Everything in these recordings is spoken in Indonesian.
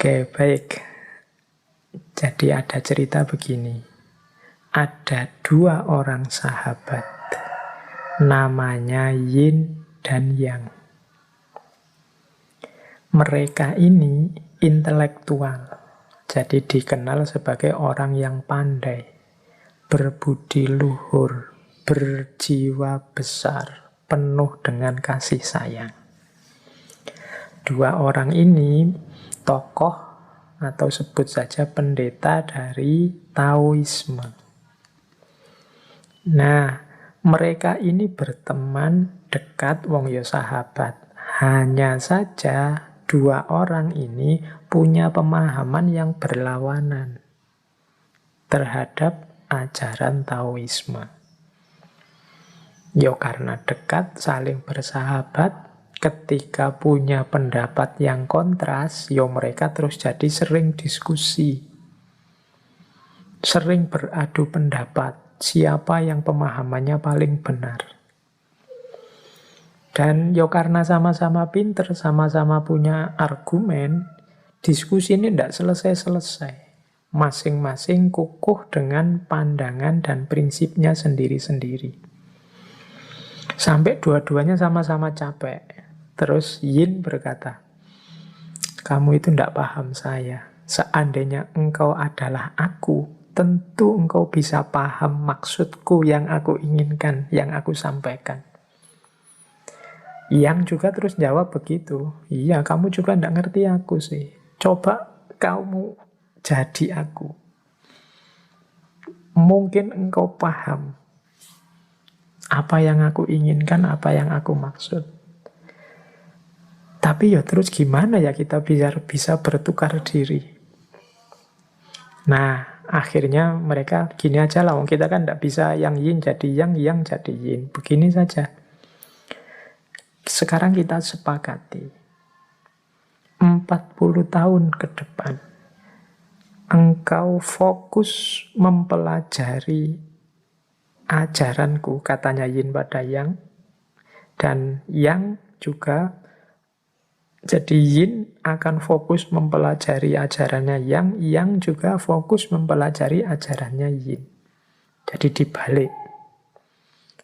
Oke, baik. Jadi ada cerita begini. Ada dua orang sahabat. Namanya Yin dan Yang. Mereka ini intelektual. Jadi dikenal sebagai orang yang pandai, berbudi luhur, berjiwa besar, penuh dengan kasih sayang. Dua orang ini tokoh atau sebut saja pendeta dari Taoisme. Nah, mereka ini berteman dekat, wong yo sahabat. Hanya saja dua orang ini punya pemahaman yang berlawanan terhadap ajaran Taoisme. Yo karena dekat, saling bersahabat, ketika punya pendapat yang kontras, yo mereka terus jadi sering diskusi. Sering beradu pendapat, siapa yang pemahamannya paling benar. Dan yo karena sama-sama pinter, sama-sama punya argumen, diskusi ini tidak selesai-selesai. Masing-masing kukuh dengan pandangan dan prinsipnya sendiri-sendiri. Sampai dua-duanya sama-sama capek. Terus Yin berkata, kamu itu tidak paham saya. Seandainya engkau adalah aku, tentu engkau bisa paham maksudku yang aku inginkan, yang aku sampaikan. Yang juga terus jawab begitu. Iya, kamu juga tidak ngerti aku sih. Coba kamu jadi aku. Mungkin engkau paham apa yang aku inginkan, apa yang aku maksud. Tapi ya terus gimana ya kita bisa bertukar diri? Nah, akhirnya mereka gini aja lah. Kita kan tidak bisa yang Yin jadi yang jadi Yin. Begini saja. Sekarang kita sepakati 40 tahun ke depan engkau fokus mempelajari ajaranku, katanya Yin pada Yang, dan Yang juga, jadi Yin akan fokus mempelajari ajarannya Yang juga fokus mempelajari ajarannya Yin. Jadi dibalik.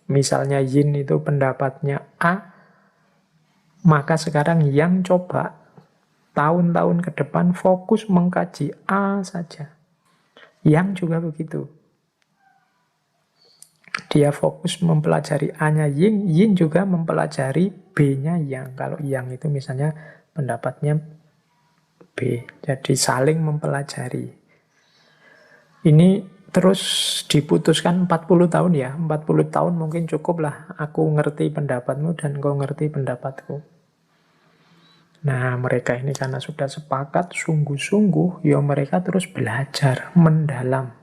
Misalnya Yin itu pendapatnya A, maka sekarang Yang coba tahun-tahun ke depan fokus mengkaji A saja. Yang juga begitu. Dia fokus mempelajari A-nya Yin, Yin juga mempelajari B-nya Yang. Kalau Yang itu misalnya pendapatnya B. Jadi saling mempelajari. Ini terus diputuskan 40 tahun ya. 40 tahun mungkin cukup lah. Aku ngerti pendapatmu dan kau ngerti pendapatku. Nah, mereka ini karena sudah sepakat sungguh-sungguh, ya mereka terus belajar mendalam.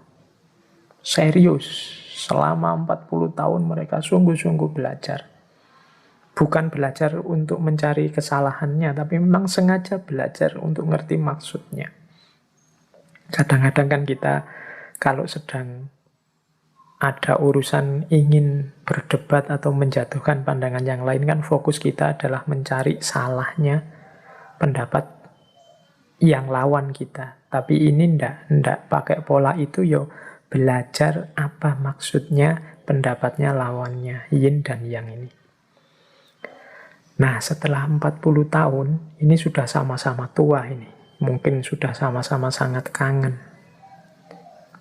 Serius. Selama 40 tahun mereka sungguh-sungguh belajar. Bukan belajar untuk mencari kesalahannya, tapi memang sengaja belajar untuk ngerti maksudnya. Kadang-kadang kan kita kalau sedang ada urusan ingin berdebat atau menjatuhkan pandangan yang lain, kan fokus kita adalah mencari salahnya pendapat yang lawan kita. Tapi ini ndak pakai pola itu, yo belajar apa maksudnya pendapatnya lawannya, Yin dan Yang ini. Nah, setelah 40 tahun, ini sudah sama-sama tua ini. Mungkin sudah sama-sama sangat kangen.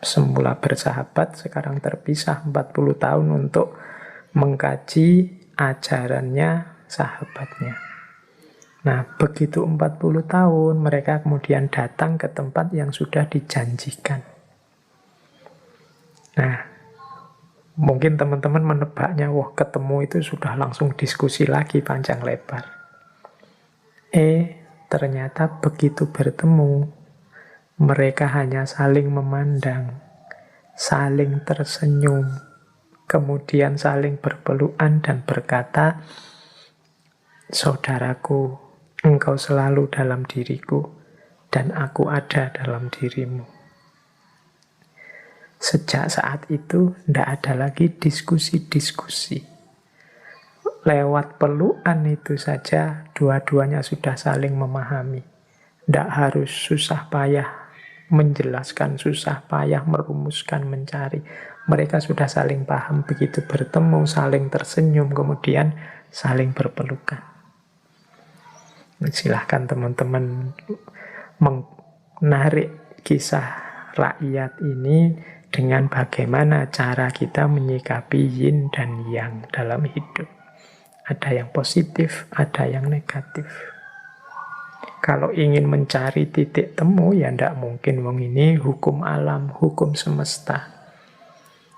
Semula bersahabat, sekarang terpisah 40 tahun untuk mengkaji ajarannya sahabatnya. Nah, begitu 40 tahun, mereka kemudian datang ke tempat yang sudah dijanjikan. Nah, mungkin teman-teman menebaknya, wah ketemu itu sudah langsung diskusi lagi panjang lebar. Ternyata begitu bertemu, mereka hanya saling memandang, saling tersenyum, kemudian saling berpelukan dan berkata, saudaraku, engkau selalu dalam diriku, dan aku ada dalam dirimu. Sejak saat itu, tidak ada lagi diskusi-diskusi. Lewat pelukan itu saja, dua-duanya sudah saling memahami. Tidak harus susah payah menjelaskan, susah payah merumuskan, mencari. Mereka sudah saling paham, begitu bertemu, saling tersenyum, kemudian saling berpelukan. Silahkan teman-teman menarik kisah rakyat ini dengan bagaimana cara kita menyikapi yin dan yang dalam hidup. Ada yang positif, ada yang negatif. Kalau ingin mencari titik temu, ya tidak mungkin. Wong ini hukum alam, hukum semesta.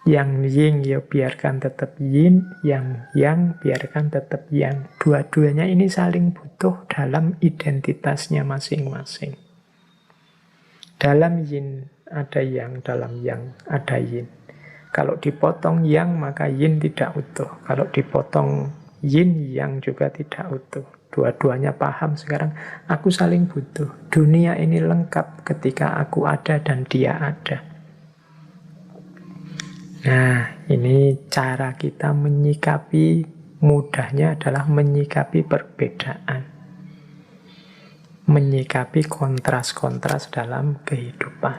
Yang yin ya biarkan tetap yin, yang biarkan tetap yang. Dua-duanya ini saling butuh dalam identitasnya masing-masing. Dalam yin ada yang, dalam yang ada yin. Kalau dipotong yang, maka yin tidak utuh. Kalau dipotong yin, yang juga tidak utuh. Dua-duanya paham sekarang, aku saling butuh. Dunia ini lengkap ketika aku ada dan dia ada. Nah, ini cara kita menyikapi, mudahnya adalah menyikapi perbedaan. Menyikapi kontras-kontras dalam kehidupan.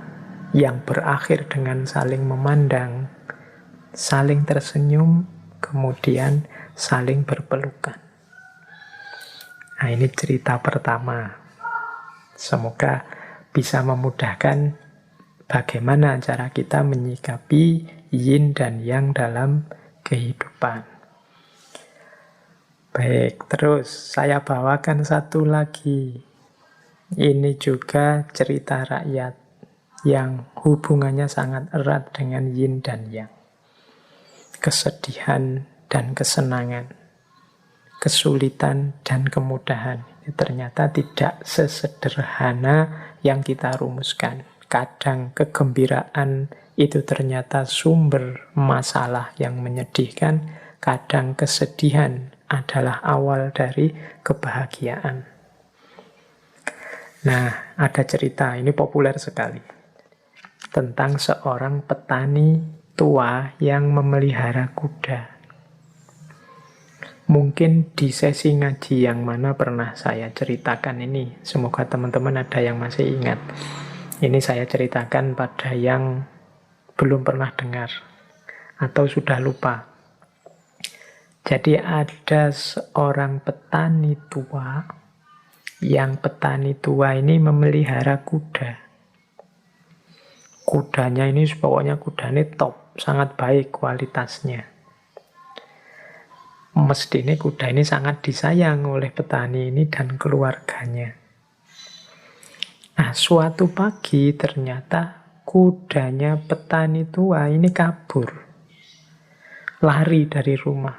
Yang berakhir dengan saling memandang, saling tersenyum, kemudian saling berpelukan. Nah, ini cerita pertama. Semoga bisa memudahkan bagaimana cara kita menyikapi yin dan yang dalam kehidupan. Baik, terus saya bawakan satu lagi. Ini juga cerita rakyat yang hubungannya sangat erat dengan yin dan yang. Kesedihan dan kesenangan. Kesulitan dan kemudahan. Ternyata tidak sesederhana yang kita rumuskan. Kadang kegembiraan itu ternyata sumber masalah yang menyedihkan. Kadang kesedihan adalah awal dari kebahagiaan. Nah, ada cerita, ini populer sekali. Tentang seorang petani tua yang memelihara kuda. Mungkin di sesi ngaji yang mana pernah saya ceritakan ini. Semoga teman-teman ada yang masih ingat. Ini saya ceritakan pada yang belum pernah dengar atau sudah lupa. Jadi ada seorang petani tua, yang petani tua ini memelihara kuda. Kudanya ini pokoknya kudanya top, sangat baik kualitasnya. Mestinya kuda ini sangat disayang oleh petani ini dan keluarganya. Nah, suatu pagi ternyata kudanya petani tua ini kabur. Lari dari rumah.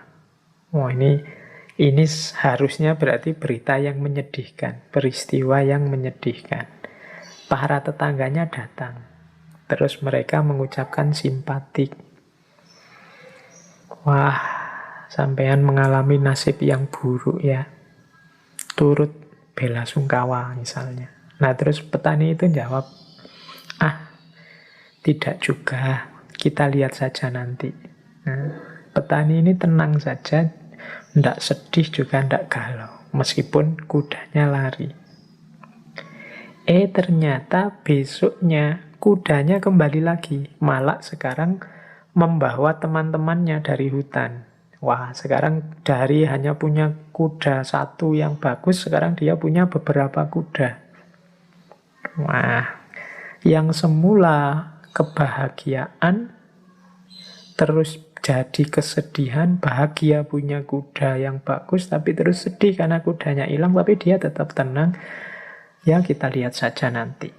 Wah, ini harusnya berarti berita yang menyedihkan, peristiwa yang menyedihkan. Para tetangganya datang. Terus mereka mengucapkan simpatik. Wah, sampean mengalami nasib yang buruk ya. Turut bela sungkawa misalnya. Nah, terus petani itu jawab, tidak juga, kita lihat saja nanti. Nah, petani ini tenang saja, tidak sedih juga tidak galau, meskipun kudanya lari. Ternyata besoknya kudanya kembali lagi, malah sekarang membawa teman-temannya dari hutan. Wah, sekarang dari hanya punya kuda satu yang bagus, sekarang dia punya beberapa kuda. Wah, yang semula kebahagiaan, terus jadi kesedihan, bahagia punya kuda yang bagus, tapi terus sedih karena kudanya hilang, tapi dia tetap tenang. Ya, kita lihat saja nanti.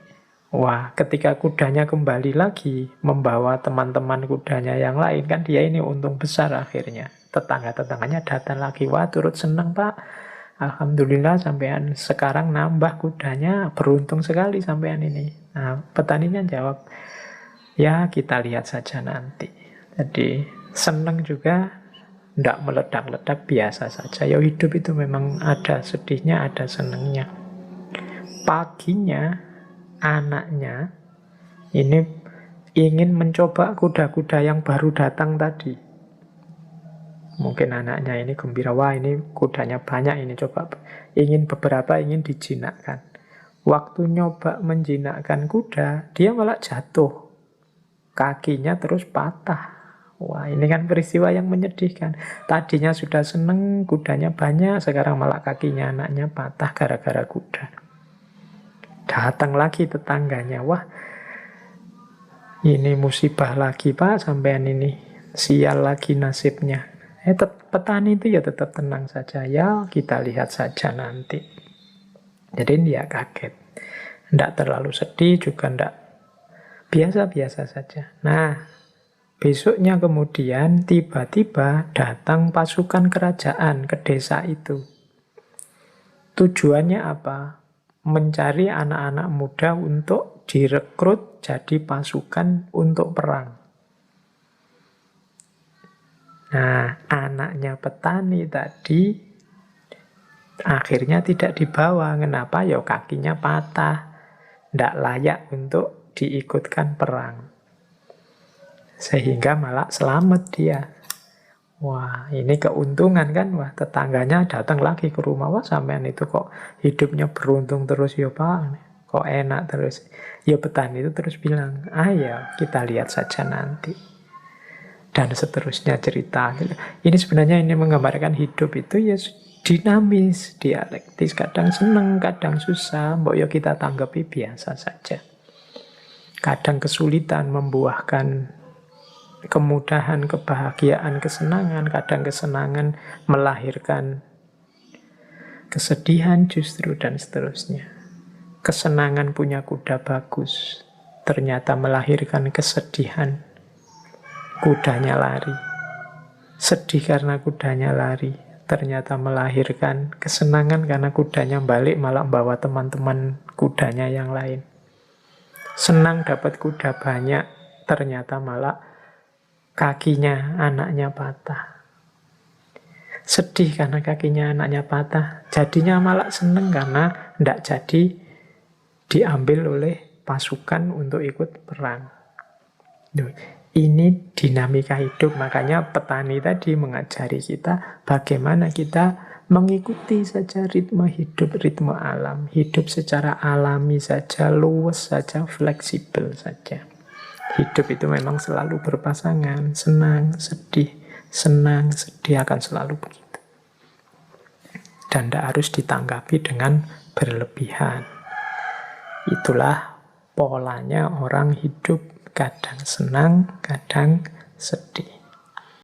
Wah, ketika kudanya kembali lagi, membawa teman-teman kudanya yang lain, kan dia ini untung besar akhirnya. Tetangga-tetangganya datang lagi, wah turut senang pak, alhamdulillah sampean sekarang nambah kudanya, beruntung sekali sampean ini. Nah, petaninya jawab, ya kita lihat saja nanti. Jadi senang juga, tidak meledak-ledak, biasa saja. Ya hidup itu memang ada sedihnya, ada senangnya. Paginya anaknya ini ingin mencoba kuda-kuda yang baru datang tadi. Mungkin anaknya ini gembira, wah ini kudanya banyak, ini coba ingin beberapa, ingin dijinakkan. Waktu nyoba menjinakkan kuda, dia malah jatuh. Kakinya terus patah. Wah, ini kan peristiwa yang menyedihkan. Tadinya sudah seneng, kudanya banyak, sekarang malah kakinya anaknya patah gara-gara kuda. Datang lagi tetangganya, wah ini musibah lagi Pak, sampean ini. Sial lagi nasibnya. Petani itu ya tetap tenang saja. Ya, kita lihat saja nanti. Jadi dia kaget. Tidak terlalu sedih, juga tidak biasa-biasa saja. Nah, besoknya kemudian tiba-tiba datang pasukan kerajaan ke desa itu. Tujuannya apa? Mencari anak-anak muda untuk direkrut jadi pasukan untuk perang. Nah, anaknya petani tadi akhirnya tidak dibawa. Kenapa? Ya kakinya patah. Tidak layak untuk diikutkan perang. Sehingga malah selamat dia. Wah, ini keuntungan kan? Wah, tetangganya datang lagi ke rumah. Wah, sampean itu kok hidupnya beruntung terus ya Pak. Kok enak terus. Ya petani itu terus bilang, ya kita lihat saja nanti. Dan seterusnya cerita. Ini sebenarnya ini menggambarkan hidup itu ya dinamis, dialektis. Kadang senang, kadang susah. Mbok ya kita tanggapi biasa saja. Kadang kesulitan membuahkan kemudahan, kebahagiaan, kesenangan. Kadang kesenangan melahirkan kesedihan justru dan seterusnya. Kesenangan punya kuda bagus, ternyata melahirkan kesedihan. Kudanya lari. Sedih karena kudanya lari. Ternyata melahirkan kesenangan karena kudanya balik malah bawa teman-teman kudanya yang lain. Senang dapat kuda banyak, ternyata malah kakinya anaknya patah. Sedih karena kakinya anaknya patah, jadinya malah seneng karena tidak jadi diambil oleh pasukan untuk ikut perang. Ini dinamika hidup, makanya petani tadi mengajari kita bagaimana kita mengikuti saja ritme hidup, ritme alam. Hidup secara alami saja, luwes saja, fleksibel saja. Hidup itu memang selalu berpasangan, senang, sedih akan selalu begitu. Dan tidak harus ditanggapi dengan berlebihan. Itulah polanya orang hidup, kadang senang, kadang sedih.